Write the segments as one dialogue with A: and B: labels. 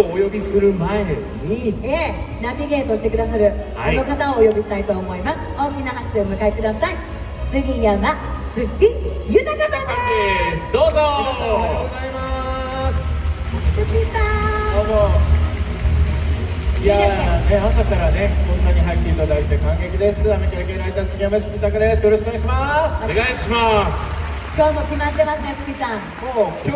A: をお呼びする前に、
B: ナビゲートしてくださるあの方をお呼びしたいと思います。大きな拍手でお迎えください。杉山すっぴ豊さんです。
A: どうぞ。皆さんお
C: はようございます。
B: すっぴさん。
C: どうも。いやーね、朝からね、こんなに入っていただいて感激です。アメリカ系ライター杉山豊です。よろしくお願いします。
A: お願いします。
B: 今日も決まってますね、すっぴさん。
C: もう今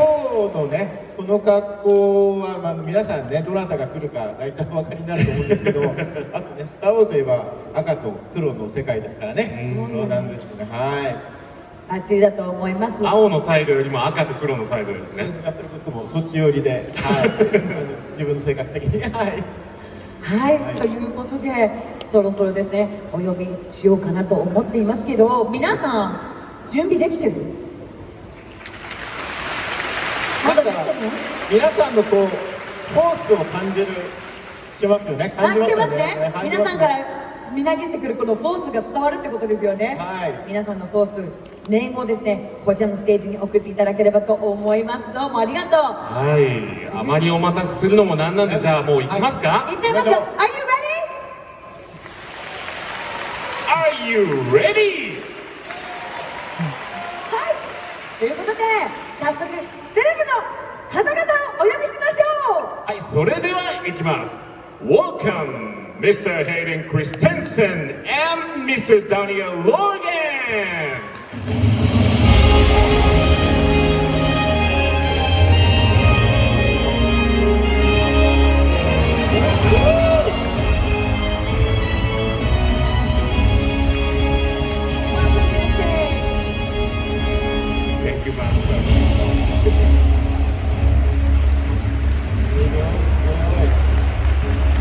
C: 日のね、この格好は、皆さんね、どなたが来るか大体お分かりになると思うんですけど、あとね、スター・ウォーズといえば赤と黒の世界ですからね。そうなんですね。はい。
B: バッチリだと思います。
A: 青のサイドよりも赤と黒のサイドですね。
C: やっぱり僕もそっち寄りで、はい、自分の性格的に、はい。
B: はい、ということで、そろそろですね、お呼びしようかなと思っていますけど、皆さん準備できてる？
C: なんか皆さんのこうフォースを感じる、きますよね。感じますよね。
B: 皆さんからみなぎってくるこのフォースが伝わるってことですよね。
C: はい。
B: 皆さんのフォース、念をですね、こちらのステージに送っていただければと思います。どうもありがとう。
A: はい。あまりお待たせするのもなんなんで、じゃあもう行きますか？
B: 行っちゃいますよ。
A: Are you ready? Are you ready?
B: はい。ということで、早速セレブの方々をお呼びしましょう。
A: はい、それでは行きます。Welcome, Mr. Hayden Christensen and Mr. Daniel Logan. Thank you, Master.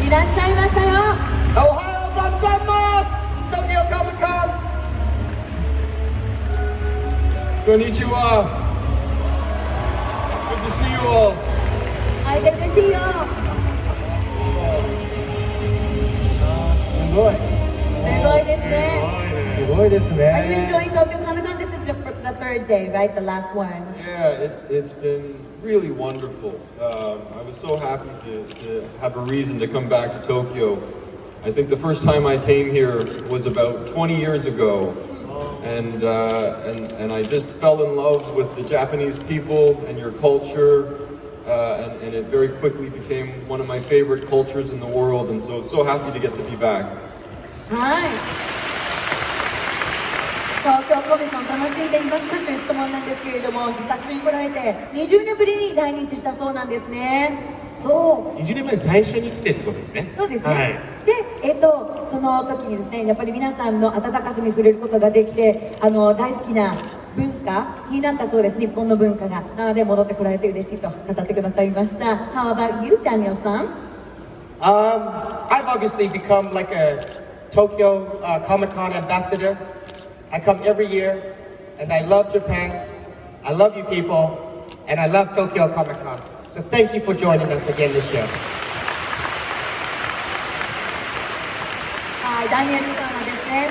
B: いらっしゃいましたよ。
C: おはようございます。東京コミコン。
D: こんにちは。Good to see you all.
B: 会えて嬉しいよ。
C: すごい。
B: すごいですね。
C: すごいですね。
B: Are you enjoying Tokyo Comic Con? This is the third day, right? The last one.
D: Yeah, it's been really wonderful. I was so happy to have a reason to come back to Tokyo. I think the first time I came here was about 20 years ago, and I just fell in love with the Japanese people and your culture, and it very quickly became one of my favorite cultures in the world. And so happy to get to be back.
B: はい。東京コミコン楽しんでいますかという質問なんですけれども、久しぶりに来られて20年ぶりに来日したそうなんですね。そう。
A: 20年前に最初に来てってことですね。
B: そうですね。
A: はい、
B: で、その時にですね、やっぱり皆さんの温かさに触れることができて、大好きな文化になったそうです。日本の文化が。なので戻ってこられて嬉しいと語ってくださいました。How about you, Daniel さん?
E: I've obviously become like a Tokyo Comic-Con ambassador. I come every year, and I love Japan, I love you people, and I love Tokyo Comic-Con. So thank you for joining us again this year.
B: はい、ダニエルさんはですね、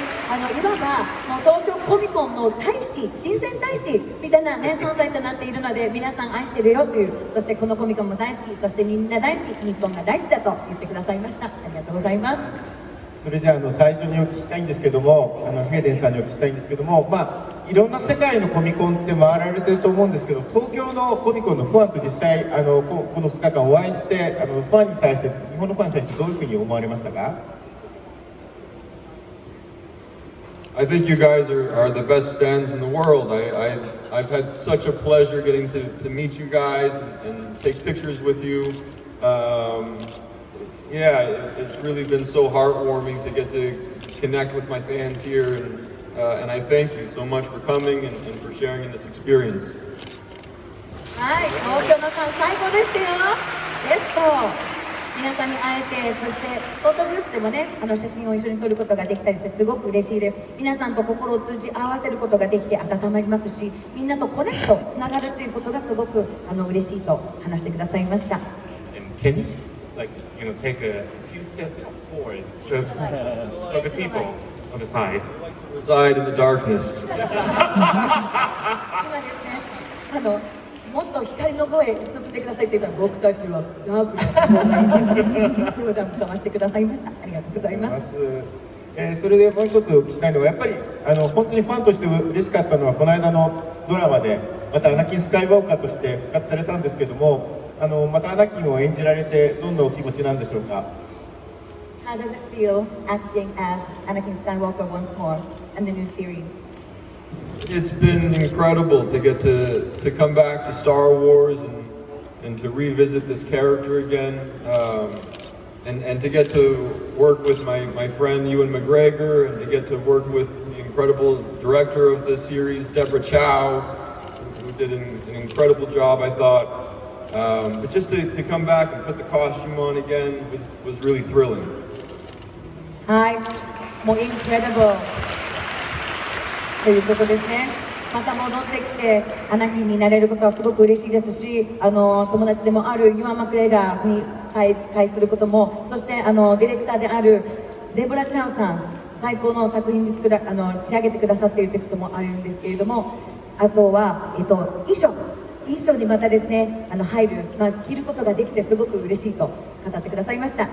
B: いわばもう東京コミコンの大使、親善大使みたいなね、存在となっているので、皆さん愛してるよという、そしてこのコミコンも大好き、そしてみんな大好き、日本が大好きだと言ってくださいました。ありがとうございます。
C: それじゃあ最初にお聞きしたいんですけども、ヘイデンさんにお聞きしたいんですけども、いろんな世界のコミコンって回られてると思うんですけど、東京のコミコンのファンと実際この2日間お会いして、ファンに対して日本のファンに対してどういうふうに思われましたか
D: I think you guys are the best fans in the world. I've had such a pleasure getting to meet you guys and take pictures with you. Yeah, it's really been so heartwarming to get to connect with my fans here, and I thank you so much for coming and for sharing in this experience.
B: はい、東京のファン最高ですよ。ですと、皆さんに会えて、そしてフォトブースでもね、写真を一緒に撮ることができたりしてすごく嬉しいです。皆さんと心を通じ合わせることができて温まりますし、みんなとコネクト、つながるということがすごく嬉しいと話してくださいました。
A: Can you take a few steps forward, just for the people on the side?
D: Reside in the darkness.
B: 今ですね、もっと光の方へ進んでくださいって言ったら、僕たちはダークな方がいいと冗談かましてくださいました。ありがとうございます。
C: それでもう一つお聞きしたいのが、やっぱり本当にファンとして嬉しかったのは、この間のドラマでまたアナキン・スカイウォーカーとして復活されたんですけども、またアナキンを演じられてどんなお気持ちなんでしょうか。
B: How does it feel acting as Anakin Skywalker once more in the new series?
D: It's been incredible to get to come back to Star Wars and to revisit this character again, and to get to work with my friend Ewan McGregor, and to get to work with the incredible director of the series, Deborah Chow, who did an incredible job, I thought. But just to come back and put the costume on again was really thrilling.
B: はい、もうインクレディブルということですね。また戻ってきてアナキンになれることはすごく嬉しいですし、友達でもあるユアン・マクレガーに再会することも、そしてディレクターであるデボラ・チャンさん、最高の作品に仕上げてくださっているということもあるんですけれども、あとは、衣装にまたですね入る、着ることができてすごく嬉しいと語ってくださいました。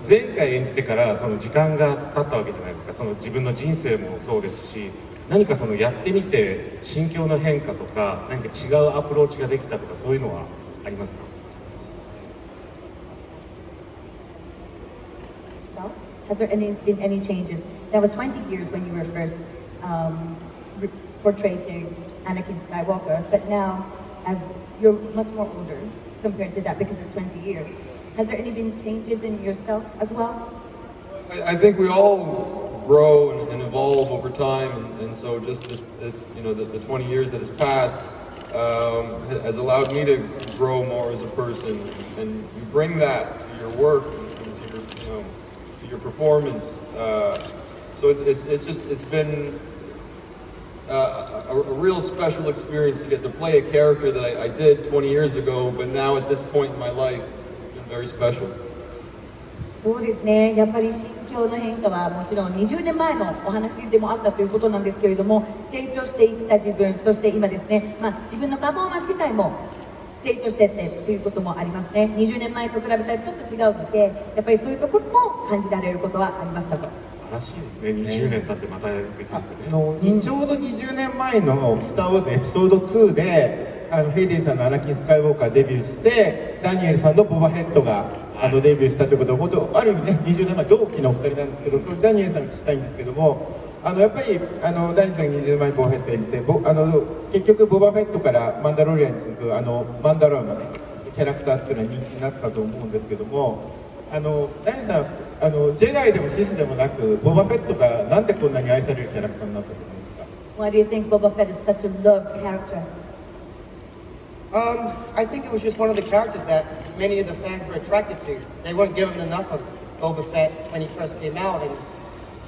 A: 前回演じてからその時間が経ったわけじゃないですか。その自分の人生もそうですし、何かそのやってみて心境の変化とか何か違うアプローチができたとか、そういうのはありますか？
B: Has there been any changes? That was 20 years when you were first portraying Anakin Skywalker, but now as you're much more older compared to that because it's 20 years. Has there any been changes in yourself as well?
D: I think we all grow and evolve over time, and so just this the 20 years that has passed has allowed me to grow more as a person, and you bring that to your work and to your to your performance. So it's been a real special experience to get to play a character that I did 20 years ago, but now at this point in my life, it's been very special.
B: そうですね、やっぱり心境の変化はもちろん20年前のお話でもあったということなんですけれども、成長していった自分、そして今ですね、自分のパフォーマンス自体も成長していってということもありますね。20年前と比べたらちょっと違うので、やっぱりそういうところも感じられることはありましたと。
A: らしいですね。20年経ってまたできるってね。
C: ちょうど20年前の「スター・ウォーズ」エピソード2でヘイデンさんのアナキン・スカイウォーカーデビューして、ダニエルさんのボバヘッドがデビューしたということで、本当ある意味ね、20年前同期のお二人なんですけど、ダニエルさんに聞きたいんですけども、やっぱりダニエルさんが20年前にボバヘッド演じて、結局ボバフェットからマンダロリアンに続くマンダローのねキャラクターっていうのは人気になったと思うんですけども、ダニエルさんジェダイでもシスでもなく、ボバフェットがなんでこんなに愛されるキャラクターになったと思うんですか？
B: Why do you think Boba Fett is such a loved character?
E: I think it was just one of the characters that many of the fans were attracted to. They weren't given enough of Boba Fett when he first came out, and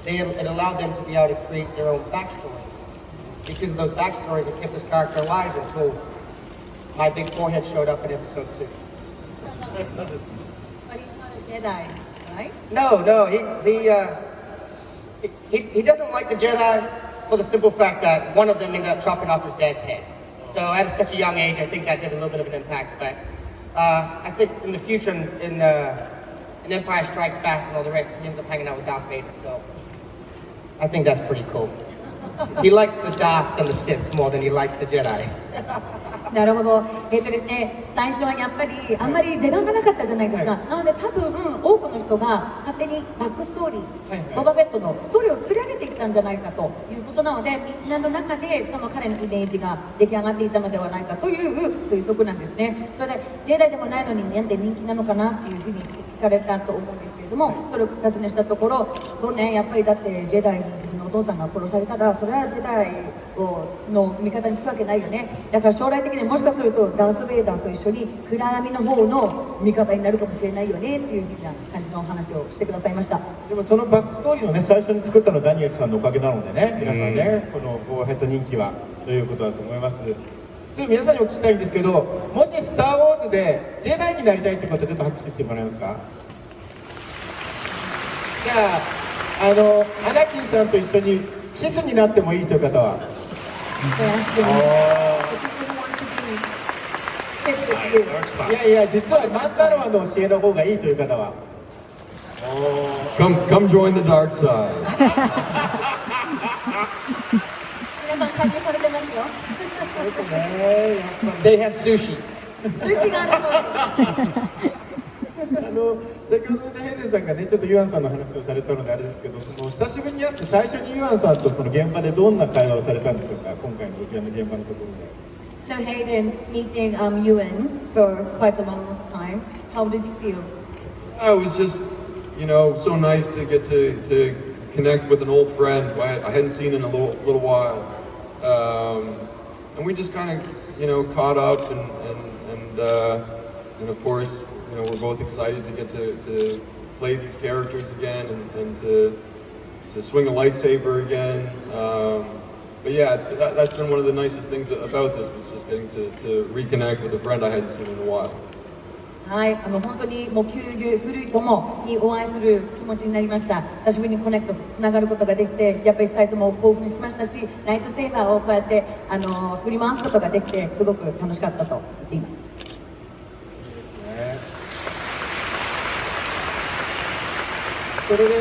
E: it allowed them to be able to create their own backstories. Because of those backstories, it kept this character alive until my big forehead showed up in episode 2.
B: But he's not a Jedi, right?
E: No, he doesn't like the Jedi for the simple fact that one of them ended up chopping off his dad's head. So at such a young age, I think that did a little bit of an impact. But I think in the future, in Empire Strikes Back and all the rest, he ends up hanging out with Darth Vader. So I think that's pretty cool. He likes the Darths and the Siths more than he likes the Jedi.
B: なるほど。ですね、最初はやっぱりあんまり出番がなかったじゃないですか。
C: はい、
B: なので多分多くの人が勝手にバックストーリー、ボバフェットのストーリーを作り上げていったんじゃないかということなので、みんなの中でその彼のイメージが出来上がっていたのではないかという推測なんですね。それでジェダイでもないのになんで人気なのかなっていうふうに聞かれたと思うんですけれども、それを尋ねしたところ、そうね、やっぱりだってジェダイに自分のお父さんが殺されたら、それはジェダイの味方につくわけないよね。だから将来的にもしかするとダース・ベイダーと一緒に暗闇の方の味方になるかもしれないよねっていうふうな感じのお話をしてくださいました。
C: でもそのバックストーリーをね、最初に作ったのはダニエルさんのおかげなのでね、皆さんね、このボバフェット人気はということだと思います。ちょっと皆さんにお聞きしたいんですけど、もしスター・ウォーズでジェダイになりたいってことはちょっと拍手してもらえますか？じゃあアナキンさんと一緒にシスになってもいいという方は？So
B: asking, the people who want to be fits with you.
C: いやいや、実はマンダロアの教えの方がいいという方は。
D: Come join the dark side.
B: 皆さん加入されてますよ。
C: ですね、やっぱり。
E: They have sushi.
B: 寿司があるそうです。
C: 先ほどね、ヘイデンさんがね、ちょっとユアンさんの話をされたのであれですけど、その久しぶりに会って最初にユアンさんとその現場でどんな会話をされたんでしょうか、今回のこちらの現場のところで。
B: So Hayden, meeting Ewan for quite a long time, how did you feel?
D: It was just, so nice to get to connect with an old friend who I hadn't seen in a little while. And we just kind of, caught up and of course, we're both excited to get to play these characters again and to swing a lightsaber again. But yeah, that's been one of the nicest things about this, was just getting to reconnect with a friend I hadn't seen in a while.
B: はい、本当にもう旧友、古い友にお会いする気持ちになりました。久しぶりにコネクトつながることができて、やっぱり2人とも興奮しましたし、ライトセーバーをこうやって振り回すことができて、すごく楽しかったと言っています。
C: それで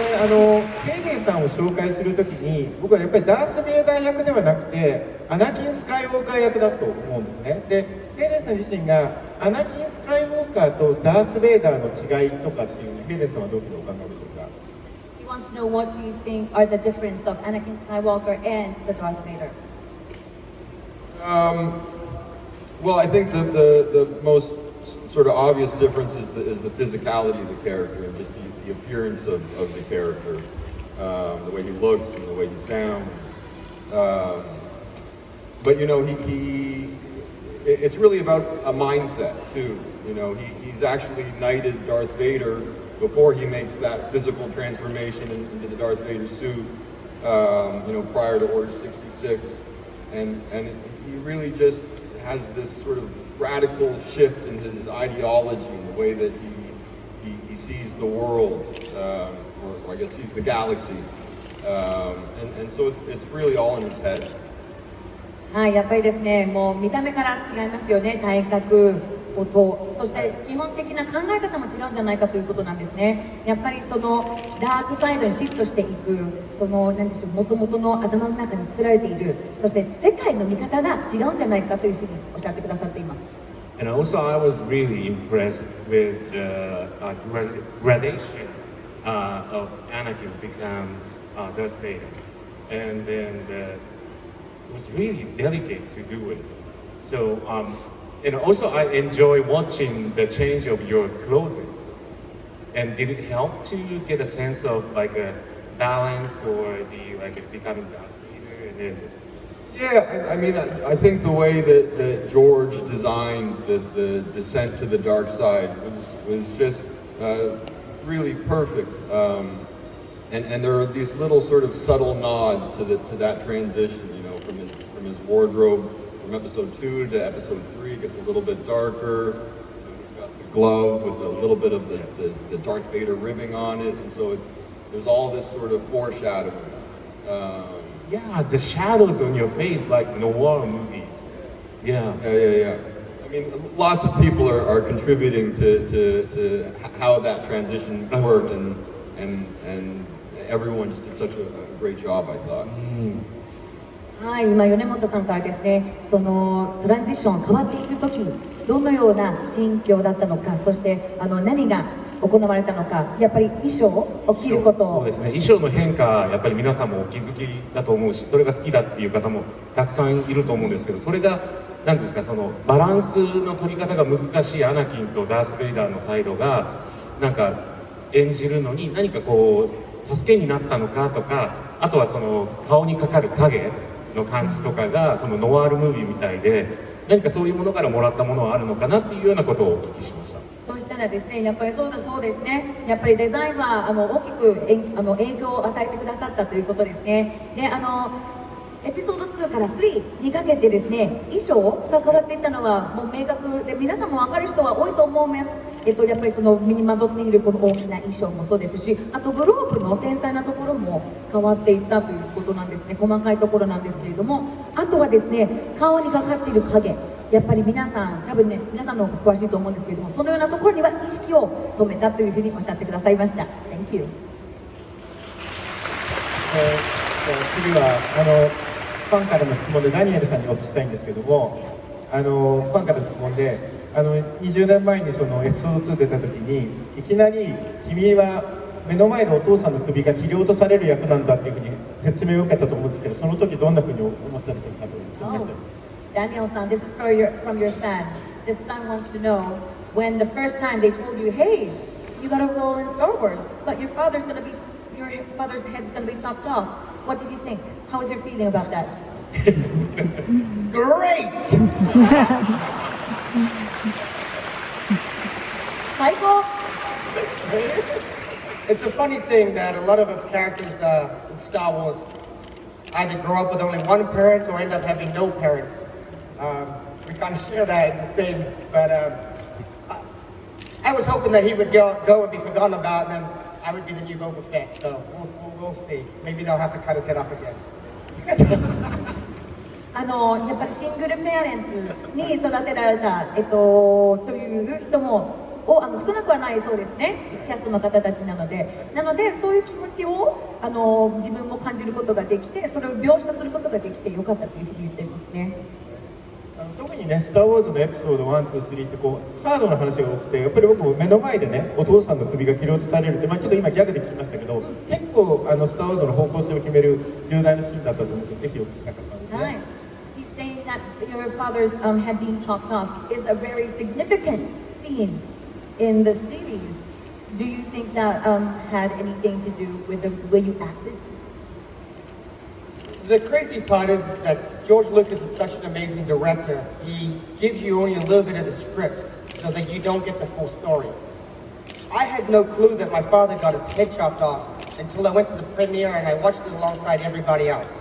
C: ヘイデンさんを紹介するときに、僕はやっぱりダース・ベイダー役ではなくてアナキン・スカイウォーカー役だと思うんですね。でヘイデンさん自身がアナキン・スカイウォーカーとダース・ベイダーの違いとかっていうのをヘイデンさんはどういうふうにお考えでしょうか。
B: He wants to know what do you think are the difference of Anakin Skywalker and the Darth Vader?
D: Well, I think the most sort of obvious difference is the physicality of the character and just the appearance of the character, the way he looks and the way he sounds. But it's really about a mindset too. He's actually knighted Darth Vader before he makes that physical transformation into the Darth Vader suit. Prior to Order 66, and he really just has this sort of radical shift in his ideology and the way that he sees the world, or I guess sees the galaxy, and so it's really all in his head.
B: はい、やっぱりですね、もう見た目から違いますよね。体格、音、そして基本的な考え方も違うんじゃないかということなんですね。やっぱりそのダークサイドにシフトしていく、その何でしょう、元々の頭の中に作られている、そして世界の見方が違うんじゃないかというふうにおっしゃってくださっています。
A: And also, I was really impressed with the gradation of Anakin becomes Darth Vader, and then it was really delicate to do it. So, and also I enjoy watching the change of your clothing. And did it help to get a sense of like a balance or becoming Darth Vader? And then,
D: yeah, I mean, I think the way that George designed the descent to the dark side was just really perfect. And there are these little sort of subtle nods to that transition, from his wardrobe from episode 2 to episode 3. It gets a little bit darker. He's got the glove with a little bit of the Darth Vader ribbing on it, and so there's all this sort of foreshadowing.
A: yeah, the shadows on your face like noir movies. Yeah.
D: I mean, lots of people are contributing to how that transition worked, and everyone just did such a great job, I thought.
B: はい、今米本さんからですね、そのトランジション変わっていく時、どのような心境だったのか、そして何が行われたのか、やっぱり衣装を着ることを。
A: そうですね、衣装の変化、やっぱり皆さんもお気づきだと思うし、それが好きだっていう方もたくさんいると思うんですけど、それが何ですか、そのバランスの取り方が難しいアナキンとダース・ベイダーのサイドがなんか演じるのに何かこう助けになったのかとか、あとはその顔にかかる影の感じとかがそのノワールムービーみたいで、何かそういうものからもらったものはあるのかなっていうようなことをお聞きしました。
B: そうしたらですね、やっぱりそうですね、やっぱりデザインは大きく影響を与えてくださったということですね。でエピソード2から3にかけてですね、衣装が変わっていったのはもう明確で、皆さんも分かる人は多いと思います。やっぱりその身にまとっているこの大きな衣装もそうですし、あとグローブの繊細なところも変わっていったということなんですね。細かいところなんですけれども、あとはですね、顔にかかっている影、やっぱり皆さん多分ね皆さんの方が詳しいと思うんですけれども、そのようなところには意識を止めたというふうにおっしゃってくださいました。 Thank you。
C: 次はファンからの質問でダニエルさんにお聞きしたいんですけども、ファンからの質問で20年前にそのエピソード2出た時にいきなり君は目の前でお父さんの首が切り落とされる役なんだっていうふうに説明を受けたと思うんですけど、その時どんなふうに思ったでしょうかという質問があって。
B: Daniel-san, this is from your fan. This fan wants to know when the first time they told you, hey, you got a role in Star Wars, but your father's head is gonna be chopped off. What did you think? How was your feeling about that?
E: Great!
B: 最高。
E: It's a funny thing that a lot of us characters in Star Wars either grow up with only one parent or end up having no parents. We kind of share that in the same, but I was hoping that he would go and be forgotten about, and then I would be the new Boba Fett. So we'll see. Maybe they'll have to cut his head off again.
B: やっぱりシングルペアレンツに育てられた、という人も少なくはないそうですね、キャストの方たちなので、そういう気持ちを自分も感じることができて、それを描写することができてよかったというふうに言っていますね。
C: 特にね、スター・ウォーズのエピソード1、2、3ってハードな話が多くて、やっぱり僕も目の前でね、お父さんの首が切り落とされるって、ちょっと今ギャグで聞きましたけど、結構スター・ウォーズの方向性を決める重大なシーンだったと思うので、ぜひお聞きしたかったんですね。
B: はい。He's saying that your father's head being chopped off is a very significant scene in the series. Do you think that had anything to do with the way you acted?
E: The crazy part is that George Lucas is such an amazing director. He gives you only a little bit of the script so that you don't get the full story. I had no clue that my father got his head chopped off until I went to the premiere and I watched it alongside everybody else.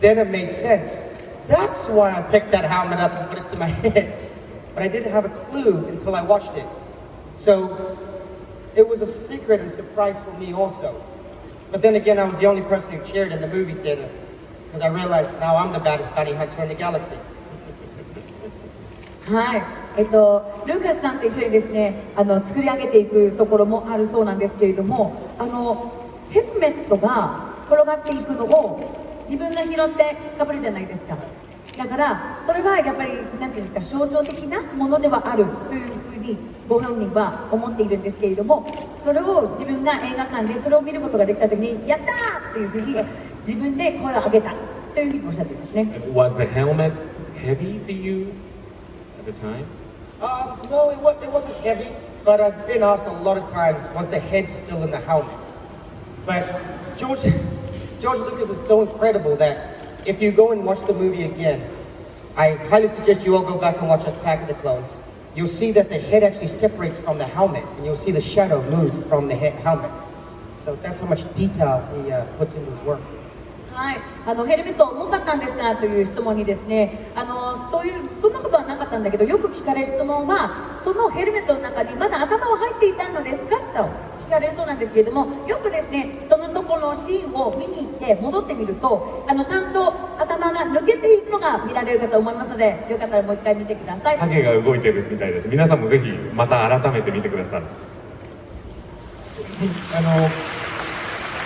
E: Then it made sense. That's why I picked that helmet up and put it to my head. But I didn't have a clue until I watched it. So it was a secret and surprise for me also. But then again, I was the only person who cheered in the movie theater because I realized now I'm the baddest bounty hunter in the galaxy.
B: はい、ルーカスさんと一緒にですね、作り上げていくところもあるそうなんですけれども、ヘルメットが転がっていくのを自分が拾ってかぶるじゃないですか。だからそれはやっぱりなんていうんですか、象徴的なものではあるというふうにご本人は思っているんですけれども、それを自分が映画館でそれを見ることができた時にやったーっていうふうに自分で声を上げたというふうにおっしゃっていますね。
A: Was the helmet heavy for you at the time?
E: No, it wasn't heavy, but I've been asked a lot of times, was the head still in the helmet? But George Lucas is so incredible that if you go and watch the movie again, I highly suggest you all go back and watch Attack of the Clones. You'll see that the head actually separates from the helmet, and you'll see the shadow move from the helmet. So that's how much detail he puts into his work.
B: はい、ヘルメット重かったんですかという質問にですね、そんなことはなかったんだけど、よく聞かれる質問は、そのヘルメットの中にまだ頭は入っていたのですかと聞かれるそうなんですけれども、よくですね、そのところのシーンを見に行って戻ってみると、ちゃんと頭が抜けているのが見られるかと思いますので、よかったらもう一回見てください。
A: 影が動いてるみたいです。皆さんもぜひまた改めて見てください。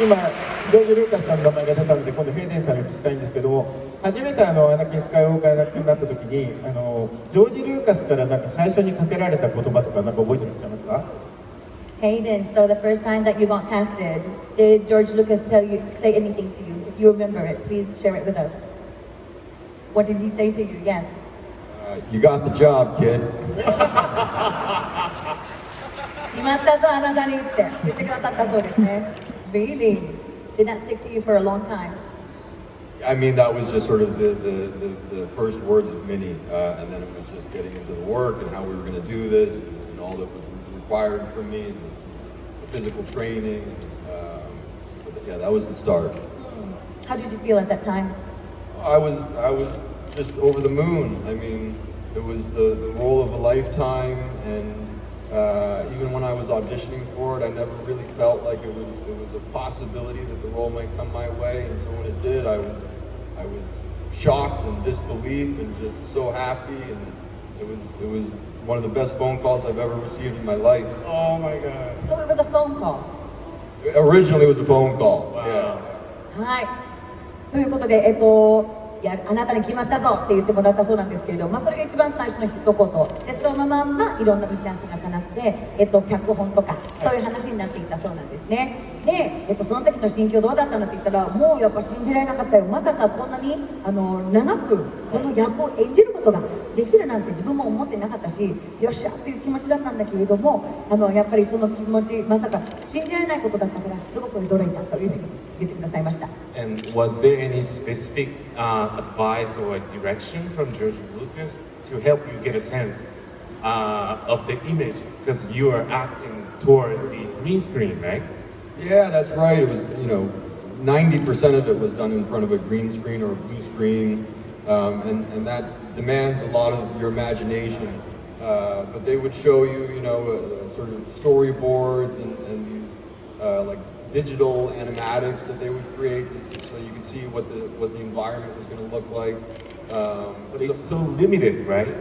C: 今ジョージ・ルーカスさんの名前が出たので、今度ヘイデンさんにお聞きしたいんですけども、初めてアナキン・スカイウォーカーが亡くなった時にジョージ・ルーカスからなんか最初にかけられた言葉とかなんか覚えてらっしゃいますか？
B: Hayden, so the first time that you got casted, did George Lucas say anything to you? If you remember it, please share it with us. What did he say to you? Yes.
D: You got the job, kid.
B: 決まったぞあなたにって言ってくださったそうですね。Really? Did that stick to you for a long time?
D: I mean, that was just sort of the first words of many, and then it was just getting into the work and how we were going to do this and all that was required from me, the physical training. But yeah, that was the start.
B: How did you feel at that time?
D: I was just over the moon. I mean, it was the role of a lifetime, and even when I was auditioning for it, I never really felt like it was a possibility that the role might come my way. And so when it did, I was shocked and disbelief and just so happy, and it was one of the best phone calls I've ever received in my life.
A: Oh my god.
B: So it was a phone call.
D: Originally, it was a phone call.
A: Wow.
D: Yeah.
B: はい。ということで、あなたに決まったぞって言ってもらったそうなんですけれども、それが一番最初の一言で、そのまんまいろんな打ち合わせがかなって、脚本とかそういう話になっていったそうなんですね。で、その時の心境どうだったのって言ったら、もうやっぱ信じられなかったよ。まさかこんなに長くこの役を演じることができるなんて自分も思ってなかったし、よっしゃっていう気持ちだったんだけれども、やっぱりその気持ち、まさか信じられないことだったからすごく驚いたというふうに言ってくださいました。
A: And was there any specific advice or direction from George Lucas to help you get a sense of the images? Because you are acting toward the green screen, right?
D: Yeah, that's right. It was, 90% of it was done in front of a green screen or a blue screen, and that demands a lot of your imagination. But they would show you, sort of storyboards and these like digital animatics that they would create so you could see what the environment was going to look like.
A: But it's so limited, right?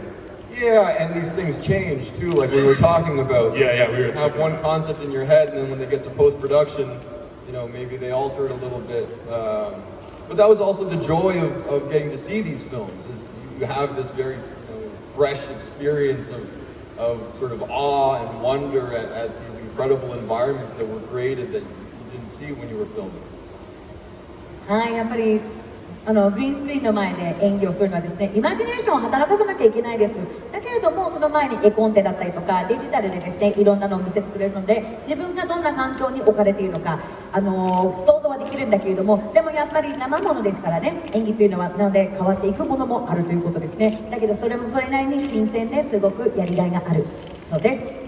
D: Yeah, and these things change too, like we were talking about. So
A: Yeah, we were
D: you have
A: talking
D: one
A: about.
D: concept in your head, and then when they get to post-production, maybe they alter it a little bit. But that was also the joy of getting to see these films, is you have this very fresh experience of sort of awe and wonder at these incredible environments that were created that you didn't see when you were filming.
B: はい、やっぱりグリーンスクリーンの前で演技をするのはですね、イマジネーションを働かさなきゃいけないです。だけれどもその前に絵コンテだったりとかデジタルでですね、いろんなのを見せてくれるので、自分がどんな環境に置かれているのか想像はできるんだけれども、でもやっぱり生ものですからね、演技というのはなので変わっていくものもあるということですね。だけどそれもそれなりに新鮮ですごくやりがいがあるそうです。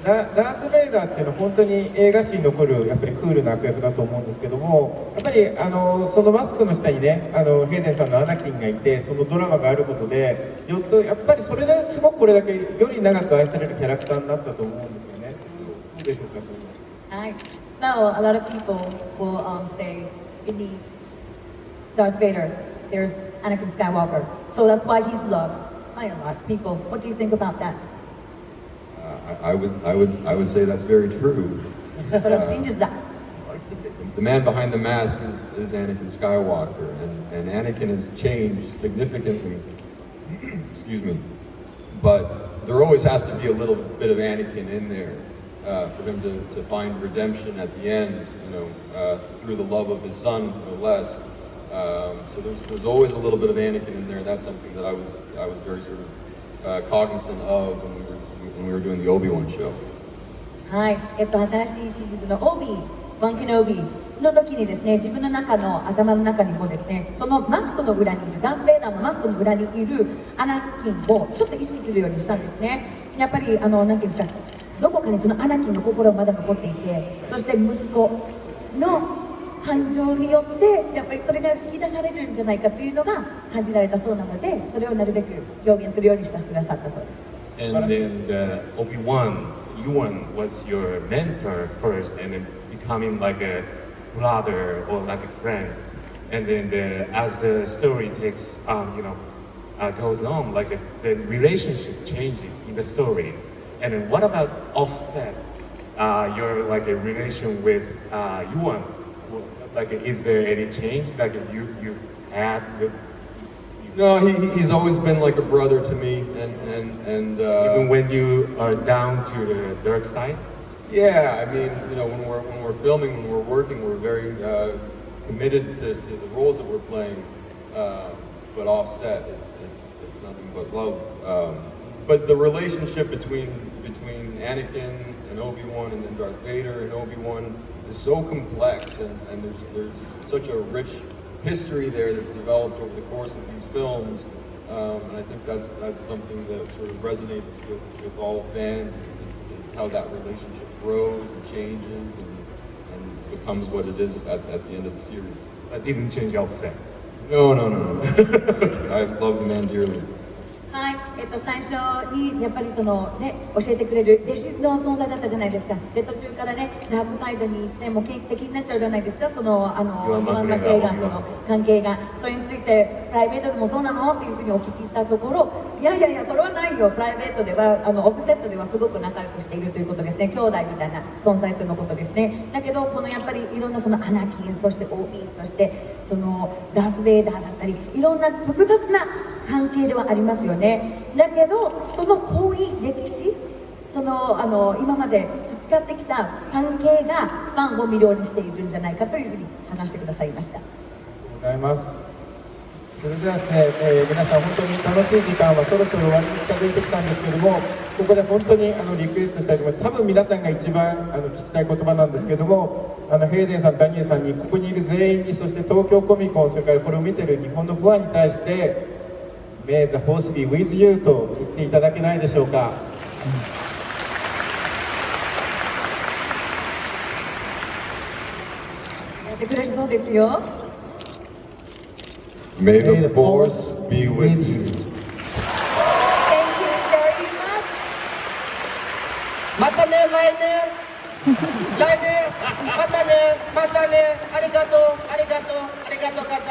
C: ダース・ベイダーっていうのは本当に映画史に残るやっぱりクールな悪役だと思うんですけども、やっぱりそのマスクの下にねヘイデンさんのアナキンがいて、そのドラマがあることでやっぱりそれですごくこれだけより長く愛されるキャラクターになったと思うんですよね。どうでしょうか、それは。
B: はい。So a lot of people will say beneath Darth Vader there's Anakin Skywalker, so that's why he's loved by a lot of people. What do you think about that?
D: I would say that's very true.
B: それは真実だ。
D: The man behind the mask is Anakin Skywalker, and Anakin has changed significantly. Excuse me. But there always has to be a little bit of Anakin in there for him to find redemption at the end, through the love of his son, no less. So there's always a little bit of Anakin in there. That's something that I was very sort of cognizant of when we were doing the Obi-Wan show.
B: はい。新しいシリーズのオービー、ワンケノービーの時にですね、自分の頭の中にもですね、そのマスクの裏にいるダース・ベイダーのマスクの裏にいるアナキンをちょっと意識するようにしたんですね。やっぱりなんていうんですか、どこかにそのアナキンの心がまだ残っていて、そして息子の感情によってやっぱりそれが引き出されるんじゃないかというのが感じられたそうなので、それをなるべく表現するようにしてくださったそうです。
A: And then Obi-Wan, Ewan was your mentor first, and then becoming like a brother or like a friend. And then as the story goes on, like the relationship changes in the story. And then what about Offset? Your like a relation with Ewan? Like, is there any change like you had with?
D: No, he's always been like a brother to me, and
A: Even when you are down to the dark side?
D: yeah, I mean, when we're filming, when we're working, we're very committed to the roles that we're playing. But offset, it's nothing but love. But the relationship between Anakin and Obi-Wan, and then Darth Vader and Obi-Wan is so complex, and there's such a rich history there that's developed over the course of these films, and I think that's something that sort of resonates with all fans, is how that relationship grows and changes and becomes what it is at the end of the series.
A: That didn't change Offset.
D: No. I love the man dearly.
B: はい、最初にやっぱりそのね教えてくれる弟子の存在だったじゃないですか。で途中からねダークサイドに行ってもう敵になっちゃうじゃないですか。そのイワン・マクレガンとの関係が、それについてプライベートでもそうなのっていうふうにお聞きしたところ、いやいやいやそれはないよ、プライベートではオフセットではすごく仲良くしているということですね。兄弟みたいな存在とのことですね。だけどこのやっぱりいろんなそのアナキン、そしてオービー、そしてそのダース・ベイダーだったりいろんな複雑な関係ではありますよね。だけどその行為、歴史、その今まで培ってきた関係がファンを魅了にしているんじゃないかというふうに話してくださいました。
C: ありがとうございます。それではですね、皆さん本当に楽しい時間はそろそろ終わりに近づいてきたんですけども、ここで本当にリクエストしたいと思います。多分皆さんが一番聞きたい言葉なんですけども、ヘイデンさん、ダニエルさんに、ここにいる全員に、そして東京コミコン、それからこれを見てる日本のファンに対してMay the force be with you と言っていただけないでしょうか。
B: やってくれるそうですよ。
D: May the force be with you.
B: Thank you very much.
E: またね、来年またね、ありがとうございました。
B: ありがとうござい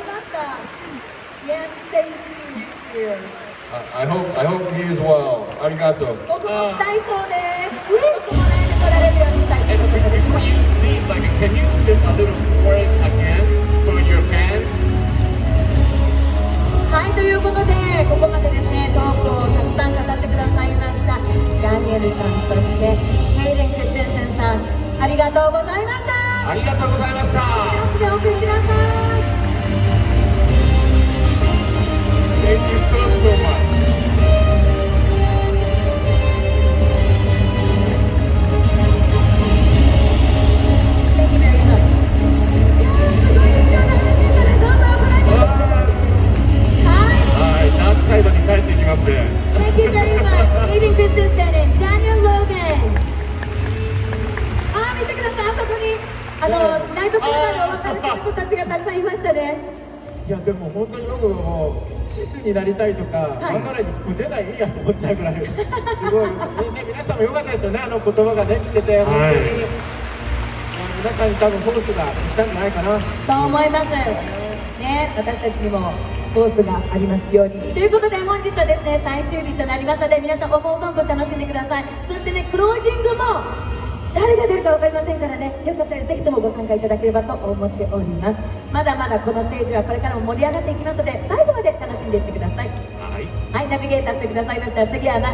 B: ました。Yes, thank you.
D: I hope me as well. ありがとう。
B: 僕も来たいそうです。僕も来年来られるようにしたいという
A: And
B: ことです。
A: before you leave, like, can you sit a little word again for your fans?
B: はい、ということで、ここまでですね、トークをたくさん語ってくださいました。ダニエルさん、そしてヘイデン・クリステンセンさん、ありがとうございました。
A: ありがとうございました。
B: 拍手でお送りください。
A: Thank you so much.
B: Thank you very much. いやー、すごい貴重な話でしたね。どうぞご覧ください。はい。
A: ダークサイドに帰っていきますね。
B: Thank you very much. Hayden Christensen and Daniel Logan. 見てください、あそこにナイトセレバーでお別れする子たちがたくさんいましたね。
C: いやでも本当に僕もシスになりたいとか、マンダラにもうジェダイいいやと思っちゃうぐらいすごい、ね、皆さんも良かったですよね、言葉がね聞けて、本当に、皆さんに多分フォースが来たんじゃないかな
B: と思いますね。私たちにもフォースがありますようにということで、本日はですね最終日となりますので、皆さん思う存分楽しんでください。そしてね、クロージングも誰が出るか分かりませんからね、よかったらぜひともご参加いただければと思っております。まだまだこのステージはこれからも盛り上がっていきますので、最後まで楽しんでいってください。
A: はい。
B: はい、ナビゲーターしてくださいました杉山